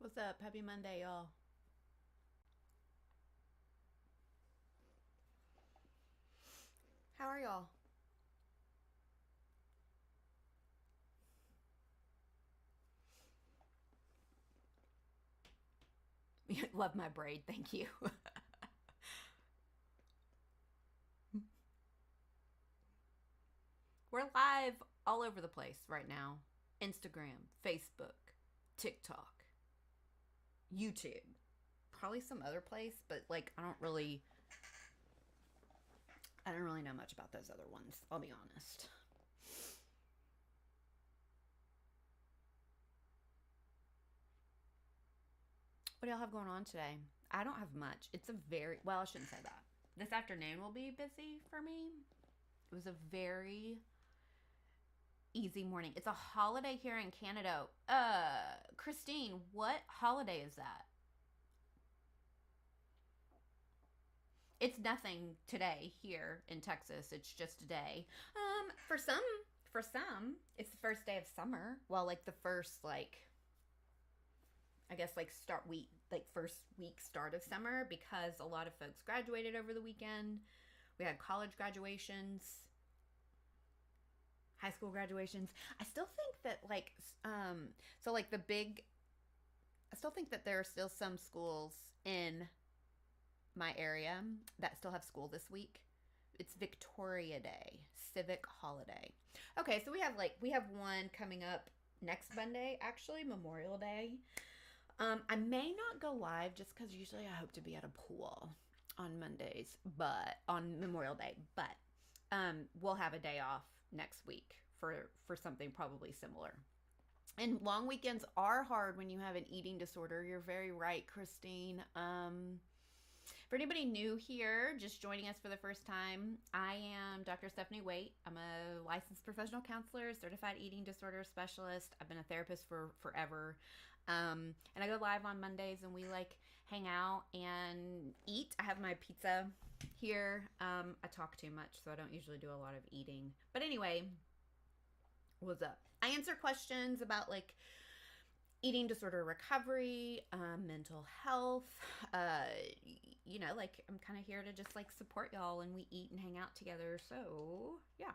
What's up? Happy Monday, y'all. How are y'all? Love my braid, thank you. We're live all over the place right now. Instagram, Facebook, TikTok, YouTube. Probably some other place, but like I don't really know much about those other ones, I'll be honest. What do y'all have going on today? I don't have much. It's a very, well, I shouldn't say that. This afternoon will be busy for me. It was a very easy morning. It's a holiday here in Canada. Christine, what holiday is that? It's nothing today here in Texas. It's just today. For some, it's the first day of summer. Well, like the first I guess like start week like first week start of summer because a lot of folks graduated over the weekend. We had college graduations, high school graduations. I still think that so like the big I still think that there are still some schools in my area that still have school this week. It's Victoria Day, civic holiday. Okay, so we have one coming up next Monday, actually, Memorial Day. I may not go live just because usually I hope to be at a pool on Mondays, but on Memorial Day. But we'll have a day off next week for something probably similar. And long weekends are hard when you have an eating disorder. You're very right, Christine. For anybody new here, just joining us for the first time, I am Dr. Stephanie Waite. I'm a licensed professional counselor, certified eating disorder specialist. I've been a therapist for forever. And I go live on Mondays and we hang out and eat. I have my pizza here. I talk too much, so I don't usually do a lot of eating. But anyway, what's up? I answer questions about eating disorder recovery, mental health. I'm kind of here to just support y'all and we eat and hang out together. So yeah,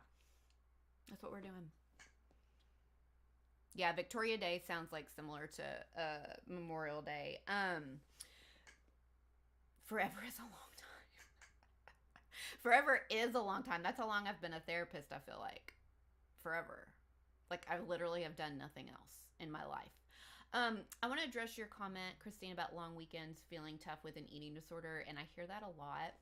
that's what we're doing. Yeah, Victoria Day sounds similar to Memorial Day. Forever is a long time. Forever is a long time. That's how long I've been a therapist, I feel like. Forever. I literally have done nothing else in my life. I want to address your comment, Christine, about long weekends feeling tough with an eating disorder, and I hear that a lot.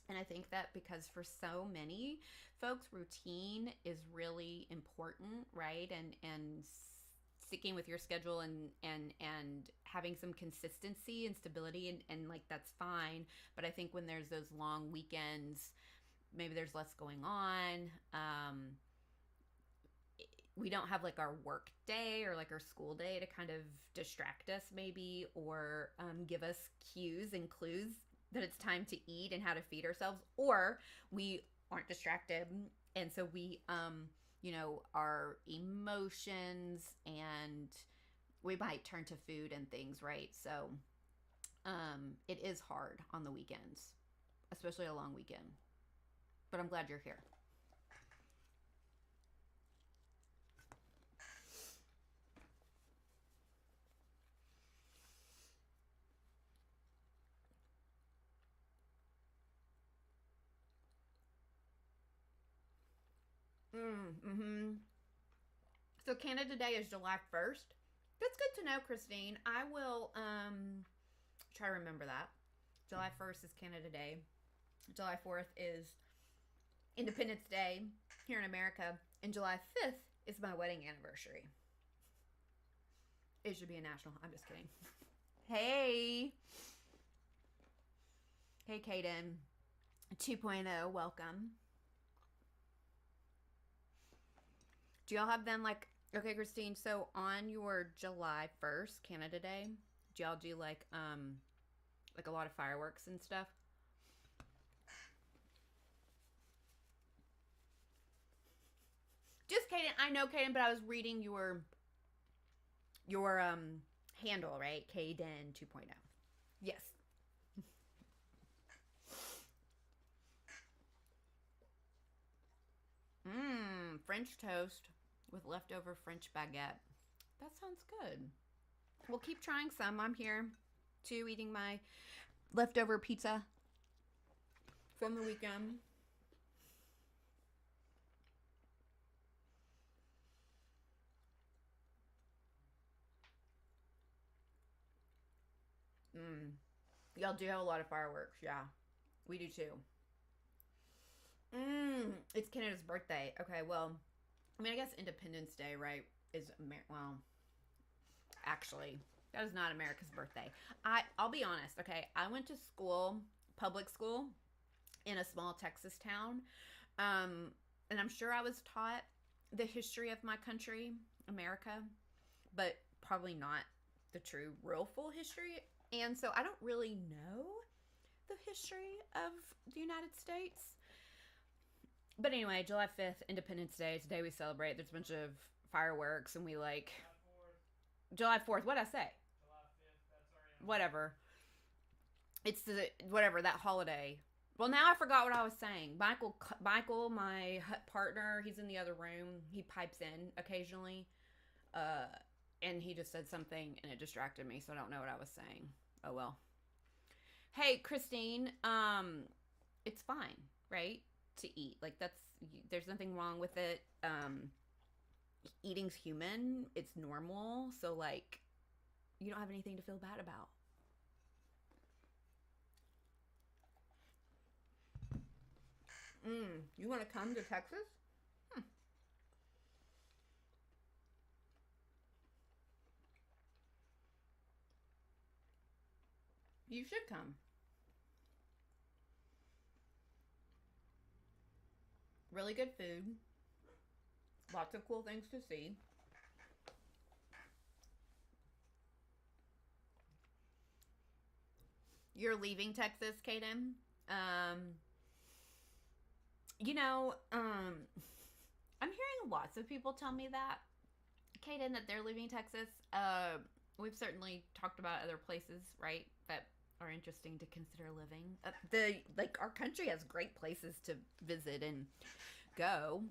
And I think that because for so many folks, routine is really important, right? And sticking with your schedule and having some consistency and stability and that's fine. But I think when there's those long weekends, maybe there's less going on. We don't have our work day or our school day to kind of distract us maybe or give us cues and clues that it's time to eat and how to feed ourselves, or we aren't distracted and so we our emotions and we might turn to food and things, right? So it is hard on the weekends, especially a long weekend, but I'm glad you're here. Mm-hmm. So Canada Day is July 1st. That's good to know, Christine. I will try to remember that. July 1st is Canada Day. July 4th is Independence Day here in America. And July 5th is my wedding anniversary. It should be a national. I'm just kidding. Hey. Hey, Kaden. 2.0, welcome. Do y'all have them okay, Christine, so on your July 1st, Canada Day, do y'all do a lot of fireworks and stuff? Just Kaden, I know Kaden, but I was reading your handle, right? Kaden 2.0. Yes. French toast with leftover French baguette. That sounds good. We'll keep trying some. I'm here too, eating my leftover pizza from the weekend. Y'all do have a lot of fireworks, yeah. We do too. It's Canada's birthday. Okay, well, I mean, I guess Independence Day, right, is well, actually, that is not America's birthday. I'll be honest, okay? I went to school, public school, in a small Texas town, and I'm sure I was taught the history of my country, America, but probably not the true, real, full history. And so I don't really know the history of the United States. But anyway, July 5th, Independence Day, today we celebrate. There's a bunch of fireworks, and we like. July 4th, what'd I say? July 5th, that's our whatever. It's the, whatever, that holiday. Well, now I forgot what I was saying. Michael, my partner, he's in the other room. He pipes in occasionally. And he just said something, and it distracted me, so I don't know what I was saying. Oh, well. Hey, Christine, it's fine, right, to eat. Like, there's nothing wrong with it. Eating's human. It's normal. So, like, you don't have anything to feel bad about. You want to come to Texas? You should come. Really good food. Lots of cool things to see. You're leaving Texas, Kaden? I'm hearing lots of people tell me that, Kaden, that they're leaving Texas. We've certainly talked about other places, right, that are interesting to consider living. Our country has great places to visit and go.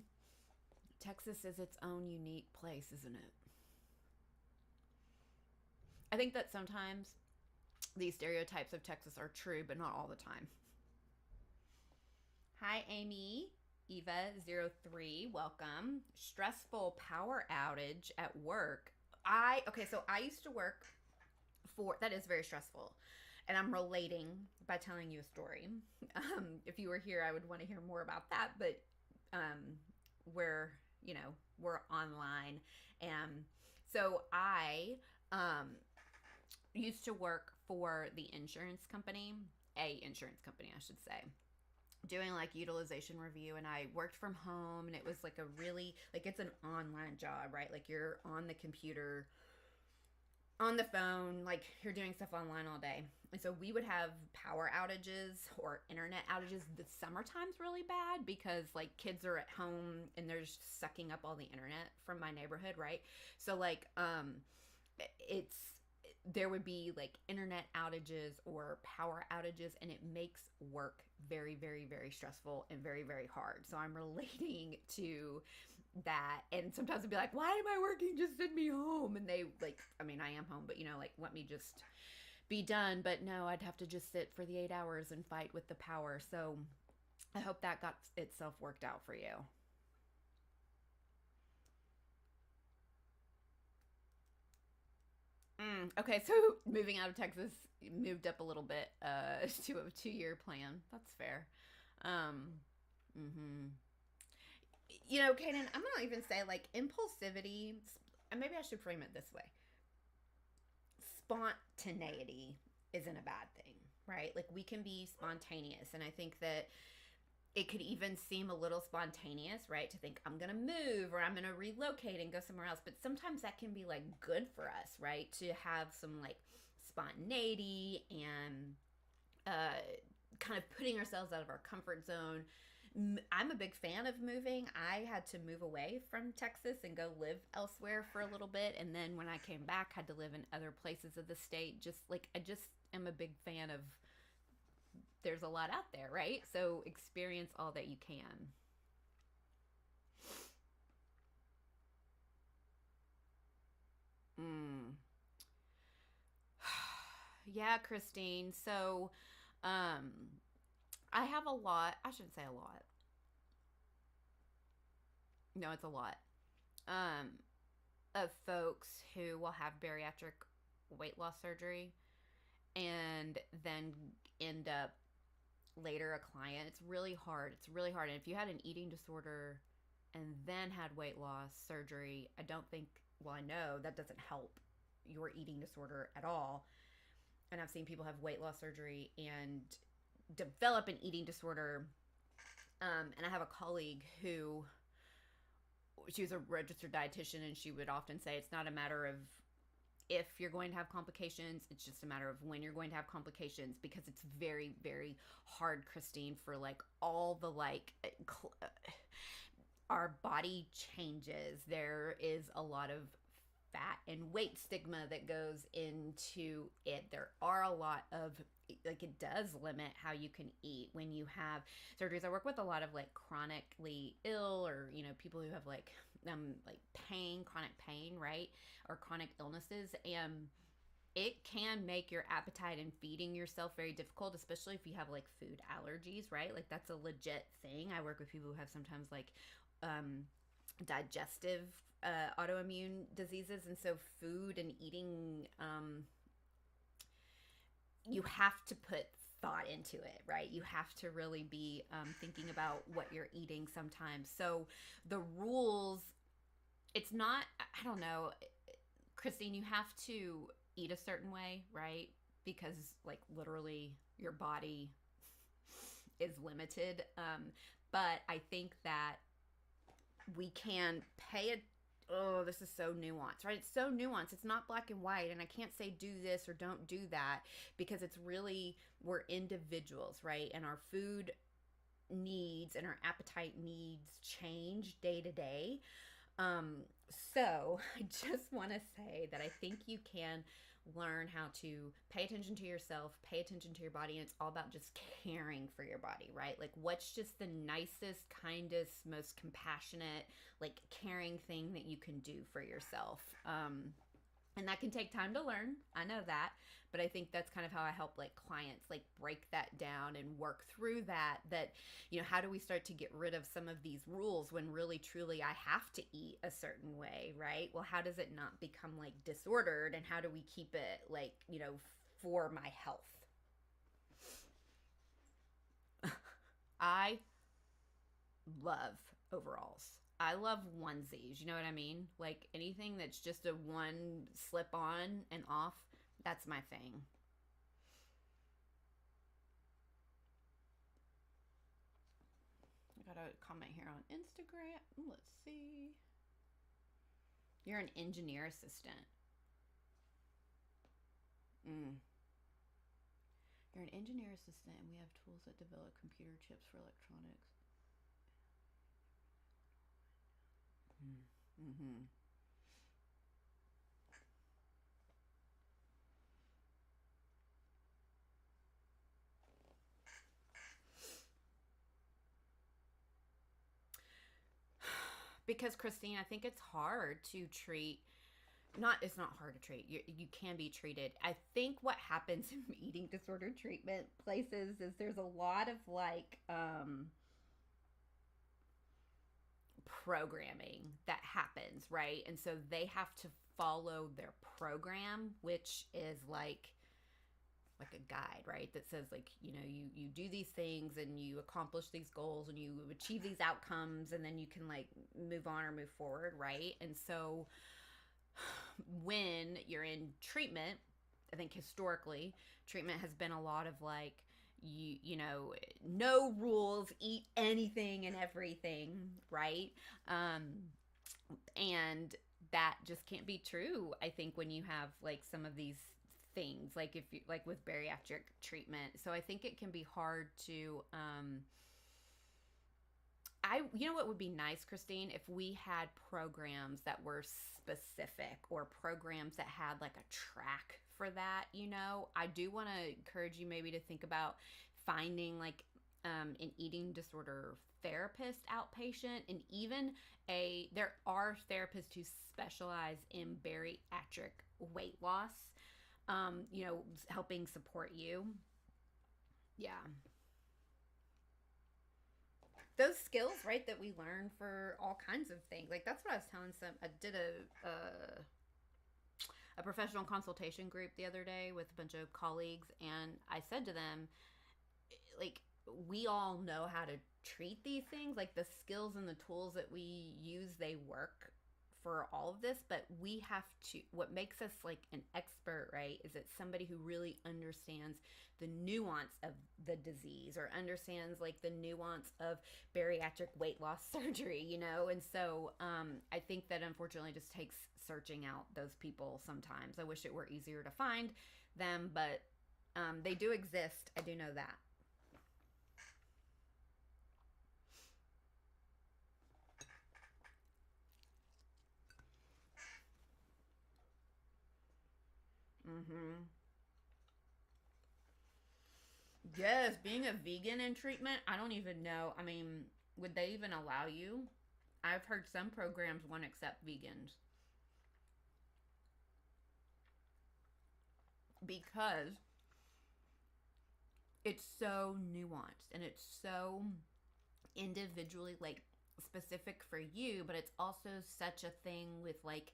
Texas is its own unique place, isn't it? I think that sometimes these stereotypes of Texas are true, but not all the time. Hi, Amy. Eva03, welcome. Stressful power outage at work. So I used to work that is very stressful. And I'm relating by telling you a story. If you were here, I would want to hear more about that. But we're online. And so I used to work for the insurance company, a insurance company, I should say, doing like utilization review. And I worked from home, and it was like a really, like, it's an online job, right? Like, you're on the computer, on the phone, like, you're doing stuff online all day. And so we would have power outages or internet outages. The summertime's really bad because, like, kids are at home and they're just sucking up all the internet from my neighborhood, right? So, like, there would be like internet outages or power outages, and it makes work very, very, very stressful and very, very hard. So I'm relating to that. And sometimes I'd be like, why am I working? Just send me home. And they like, I mean, I am home, but like, let me just be done. But no, I'd have to just sit for the 8 hours and fight with the power. So I hope that got itself worked out for you. Okay, so moving out of Texas, moved up a little bit to a 2-year plan. That's fair. Um, hmm Kaden, I'm gonna even say, like, impulsivity, and maybe I should frame it this way. Spontaneity isn't a bad thing, right? Like, we can be spontaneous, and I think that it could even seem a little spontaneous, right? To think, I'm going to move or I'm going to relocate and go somewhere else. But sometimes that can be like good for us, right? To have some like spontaneity and kind of putting ourselves out of our comfort zone, I'm a big fan of moving. I had to move away from Texas and go live elsewhere for a little bit, and then when I came back, had to live in other places of the state. Just like I just am a big fan of. There's a lot out there, right? So experience all that you can. Mm. Yeah, Christine. So, um, I have a lot. I shouldn't say a lot. No, it's a lot. Um, of folks who will have bariatric weight loss surgery and then end up later a client. It's really hard. It's really hard. And if you had an eating disorder and then had weight loss surgery, I don't think, well, I know that doesn't help your eating disorder at all. And I've seen people have weight loss surgery and develop an eating disorder. And I have a colleague who, she was a registered dietitian, and she would often say it's not a matter of if you're going to have complications, it's just a matter of when you're going to have complications, because it's very, very hard, Christine, for like all the like our body changes. There is a lot of fat and weight stigma that goes into it. There are a lot of, like, it does limit how you can eat when you have surgeries. I work with a lot of like chronically ill, or people who have like chronic pain, right, or chronic illnesses, and it can make your appetite and feeding yourself very difficult, especially if you have like food allergies, right? Like that's a legit thing. I work with people who have sometimes like digestive autoimmune diseases, and so food and eating, you have to put thought into it, right? You have to really be thinking about what you're eating sometimes. So the rules, it's not, I don't know, Christine, you have to eat a certain way, right? Because like literally your body is limited. But I think that we can pay it. Oh, this is so nuanced, right? It's so nuanced. It's not black and white, and I can't say do this or don't do that, because it's really, we're individuals, right? And our food needs and our appetite needs change day to day. So I just want to say that I think you can learn how to pay attention to yourself, pay attention to your body, and it's all about just caring for your body, right? Like what's just the nicest, kindest, most compassionate, like caring thing that you can do for yourself. And that can take time to learn. I know that, but I think that's kind of how I help like clients like break that down and work through that, how do we start to get rid of some of these rules when really truly I have to eat a certain way, right? Well, how does it not become like disordered, and how do we keep it like, for my health? I love overalls. I love onesies. You know what I mean? Like anything that's just a one slip on and off, that's my thing. I got a comment here on Instagram. Let's see. You're an engineer assistant. You're an engineer assistant, and we have tools that develop computer chips for electronics. Mm-hmm. Because Christine, I think it's hard to treat. It's not hard to treat. You can be treated. I think what happens in eating disorder treatment places is there's a lot of like programming that happens, right? And so they have to follow their program, which is like a guide, right? That says like, you do these things and you accomplish these goals and you achieve these outcomes, and then you can like move on or move forward, right? And so when you're in treatment, I think historically treatment has been a lot of like, no rules, eat anything and everything, right? And that just can't be true, I think, when you have like some of these things, like if you like with bariatric treatment. So I think it can be hard to You know what would be nice, Christine, if we had programs that were specific, or programs that had like a track for that. I do want to encourage you maybe to think about finding like an eating disorder therapist outpatient, and even there are therapists who specialize in bariatric weight loss, helping support you. Yeah. Those skills, right, that we learn for all kinds of things. Like, that's what I was telling I did a professional consultation group the other day with a bunch of colleagues, and I said to them, like, we all know how to treat these things. Like, the skills and the tools that we use, they work for all of this, but we have to, what makes us like an expert, right, is that somebody who really understands the nuance of the disease, or understands like the nuance of bariatric weight loss surgery, and so I think that unfortunately just takes searching out those people sometimes. I wish it were easier to find them, but they do exist. I do know that. Mm-hmm. Yes, being a vegan in treatment, I don't even know. I mean, would they even allow you? I've heard some programs won't accept vegans because it's so nuanced, and it's so individually like specific for you, but it's also such a thing with like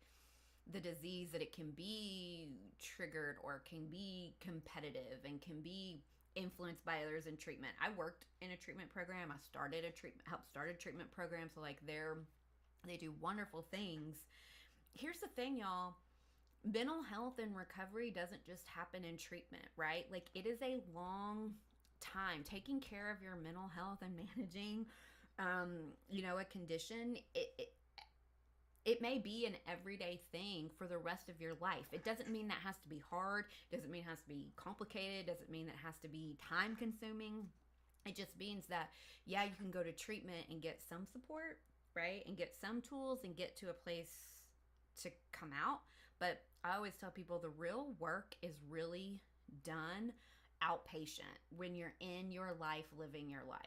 the disease that it can be triggered, or can be competitive, and can be influenced by others in treatment. I worked in a treatment program. I helped start a treatment program. So like they do wonderful things. Here's the thing, y'all. Mental health and recovery doesn't just happen in treatment, right? Like, it is a long time. Taking care of your mental health and managing, a condition, it may be an everyday thing for the rest of your life. It doesn't mean that has to be hard. It doesn't mean it has to be complicated. It doesn't mean that it has to be time consuming. It just means that, yeah, you can go to treatment and get some support, right? And get some tools and get to a place to come out. But I always tell people the real work is really done outpatient, when you're in your life, living your life.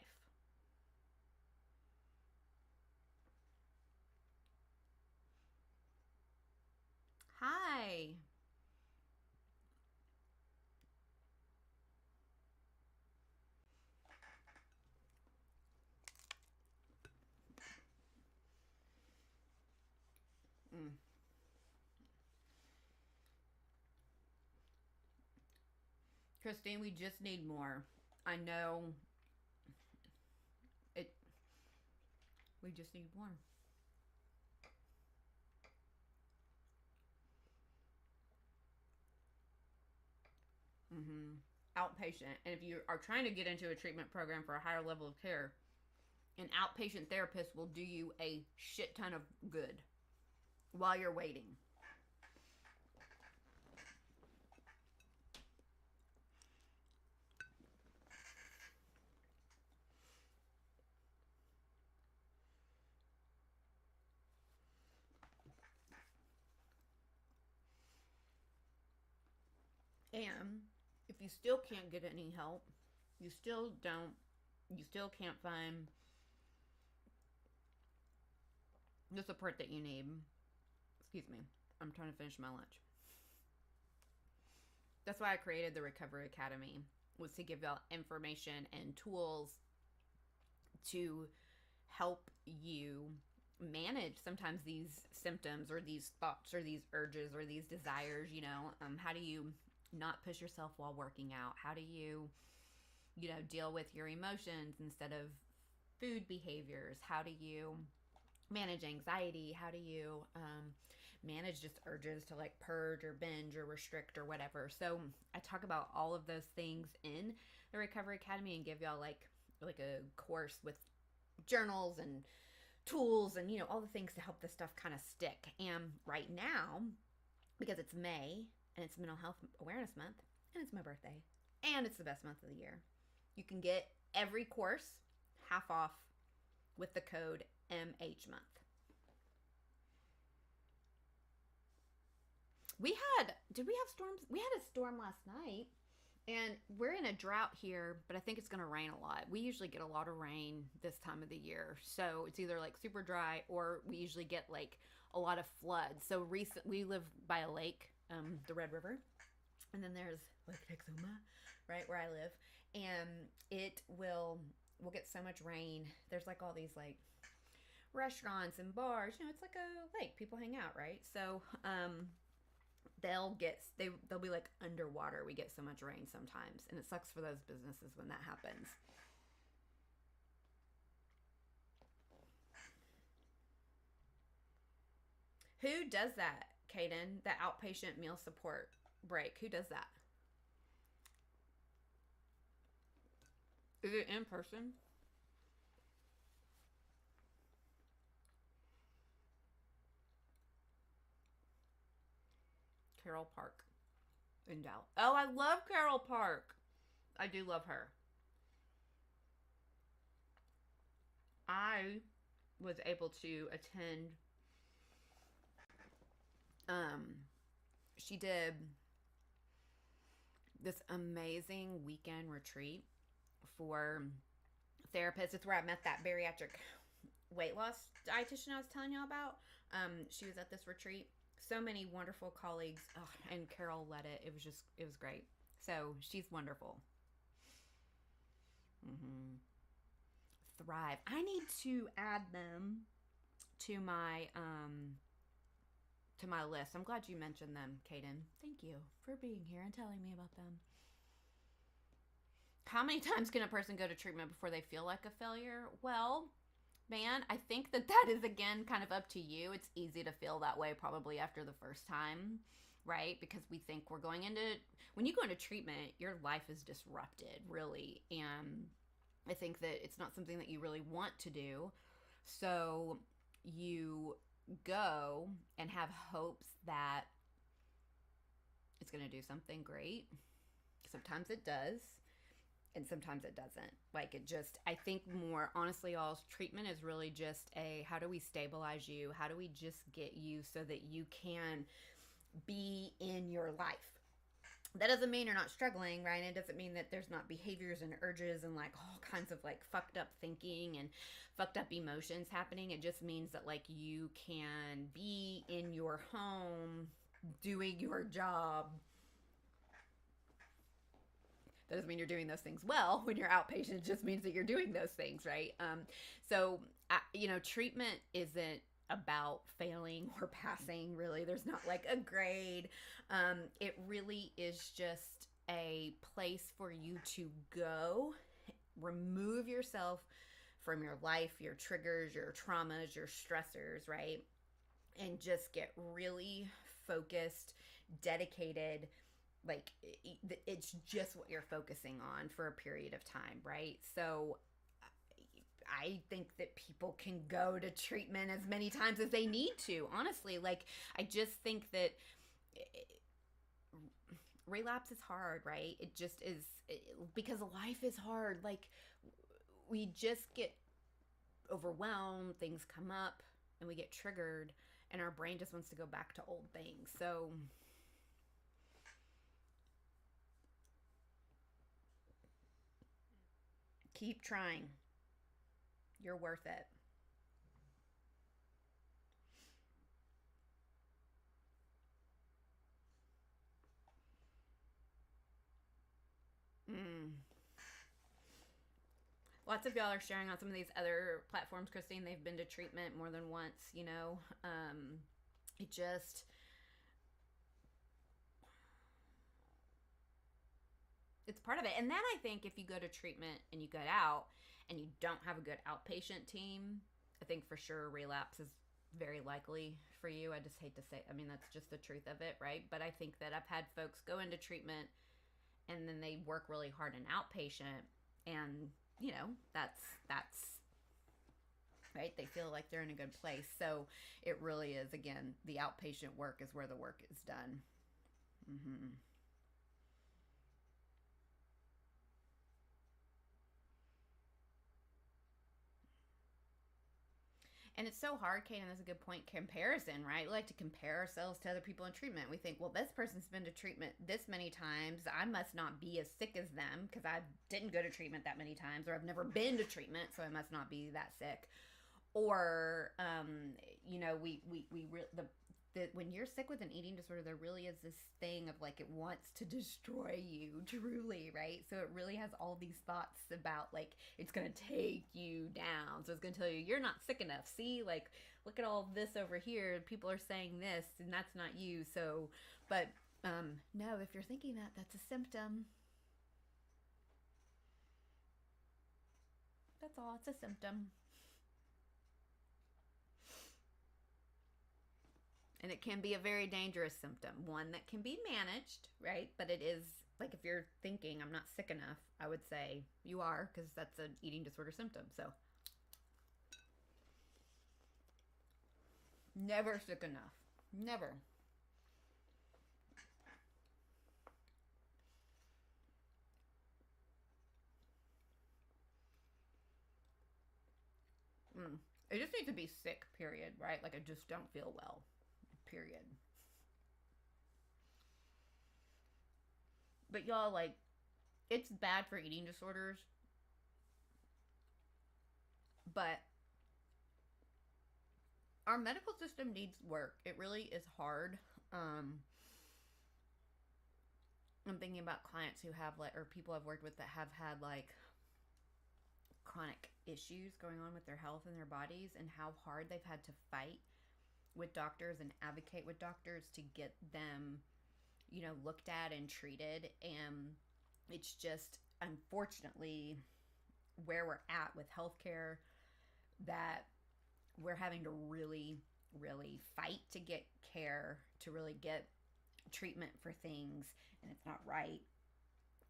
Hi. Mm. Christine, we just need more. I know it. We just need more. Mm-hmm. Outpatient. And if you are trying to get into a treatment program for a higher level of care, an outpatient therapist will do you a shit ton of good while you're waiting. And if you still can't get any help, you still don't, you still can't find the support that you need. Excuse me, I'm trying to finish my lunch. That's why I created the Recovery Academy, was to give y'all information and tools to help you manage sometimes these symptoms, or these thoughts, or these urges, or these desires. How do you not push yourself while working out? How do you deal with your emotions instead of food behaviors? How do you manage anxiety? How do you manage just urges to like purge or binge or restrict or whatever? So I talk about all of those things in the Recovery Academy, and give y'all like a course with journals and tools, and all the things to help this stuff kind of stick. And right now, because it's May and it's Mental Health Awareness Month, and it's my birthday, and it's the best month of the year, you can get every course half off with the code MHmonth. Did we have storms? We had a storm last night, and we're in a drought here, but I think it's going to rain a lot. We usually get a lot of rain this time of the year, so it's either like super dry or we usually get like a lot of floods. So we live by a lake, the Red River, and then there's Lake Texoma, right where I live, and we'll get so much rain. There's like all these like restaurants and bars, it's like a lake, people hang out, right? So they'll be like underwater. We get so much rain sometimes, and it sucks for those businesses when that happens. Who does that, Kaden? The outpatient meal support break. Who does that? Is it in person? Carol Park in Dallas. Oh, I love Carol Park. I do love her. I was able to attend. She did this amazing weekend retreat for therapists. It's where I met that bariatric weight loss dietitian I was telling you about. She was at this retreat. So many wonderful colleagues, and Carol led it. It was great. So she's wonderful. Thrive. I need to add them to my list. I'm glad you mentioned them, Kaden. Thank you for being here and telling me about them. How many times can a person go to treatment before they feel like a failure? Well, man, I think that is, again, kind of up to you. It's easy to feel that way probably after the first time, right? Because we think we're going into, when you go into treatment, your life is disrupted, really. And I think that it's not something that you really want to do. So you go and have hopes that it's going to do something great. Sometimes it does. And sometimes it doesn't. Like, I think more honestly, y'all's treatment is really just how do we stabilize you? How do we just get you so that you can be in your life? That doesn't mean you're not struggling, right? It doesn't mean that there's not behaviors and urges and like all kinds of like fucked up thinking and fucked up emotions happening. It just means that like you can be in your home doing your job. That doesn't mean you're doing those things well when you're outpatient. It just means that you're doing those things, right? So treatment isn't about failing or passing, really. There's not like a grade. It really is just a place for you to go, remove yourself from your life, your triggers, your traumas, your stressors, right? And just get really focused, dedicated. Like, it's just what you're focusing on for a period of time, right? So I think that people can go to treatment as many times as they need to, honestly. Like, I just think that relapse is hard, right? It just is, because life is hard. Like, we just get overwhelmed, things come up, and we get triggered, and our brain just wants to go back to old things. So keep trying. You're worth it. Lots of y'all are sharing on some of these other platforms, Christine. They've been to treatment more than once, It just, it's part of it. And then I think if you go to treatment and you get out and you don't have a good outpatient team, I think for sure relapse is very likely for you. I just hate to say, that's just the truth of it, right? But I think that I've had folks go into treatment and then they work really hard in outpatient, and that's right. They feel like they're in a good place. So it really is, again, the outpatient work is where the work is done. And it's so hard, Kate, and that's a good point. Comparison, right? We like to compare ourselves to other people in treatment. We think, well, this person's been to treatment this many times. I must not be as sick as them because I didn't go to treatment that many times, or I've never been to treatment, so I must not be that sick. Or, when you're sick with an eating disorder, there really is this thing of like it wants to destroy you, truly, right? So it really has all these thoughts about like it's gonna take you down. So it's gonna tell you you're not sick enough. See, like look at all this over here. People are saying this, and that's not you. So, but no, if you're thinking that, that's a symptom. That's all. It's a symptom. And it can be a very dangerous symptom, one that can be managed, right? But it is like if you're thinking I'm not sick enough, I would say you are, because that's an eating disorder symptom. So never sick enough. Never. I just need to be sick, period, right? Like I just don't feel well, period. But y'all, like, it's bad for eating disorders, but our medical system needs work. It really is hard. I'm thinking about clients who have like, or people I've worked with that have had like chronic issues going on with their health and their bodies, and how hard they've had to fight with doctors and advocate with doctors to get them, looked at and treated. And it's just unfortunately where we're at with healthcare, that we're having to really, really fight to get care, to really get treatment for things, and it's not right.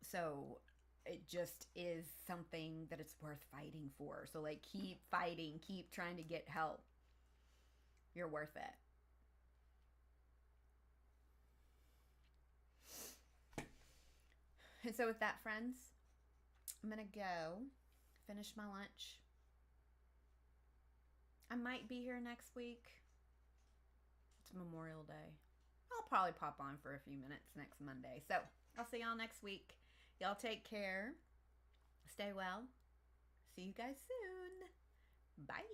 So it just is something that it's worth fighting for. So like keep fighting, keep trying to get help. You're worth it. And so with that, friends, I'm gonna go finish my lunch. I might be here next week. It's Memorial Day. I'll probably pop on for a few minutes next Monday. So I'll see y'all next week. Y'all take care. Stay well. See you guys soon. Bye.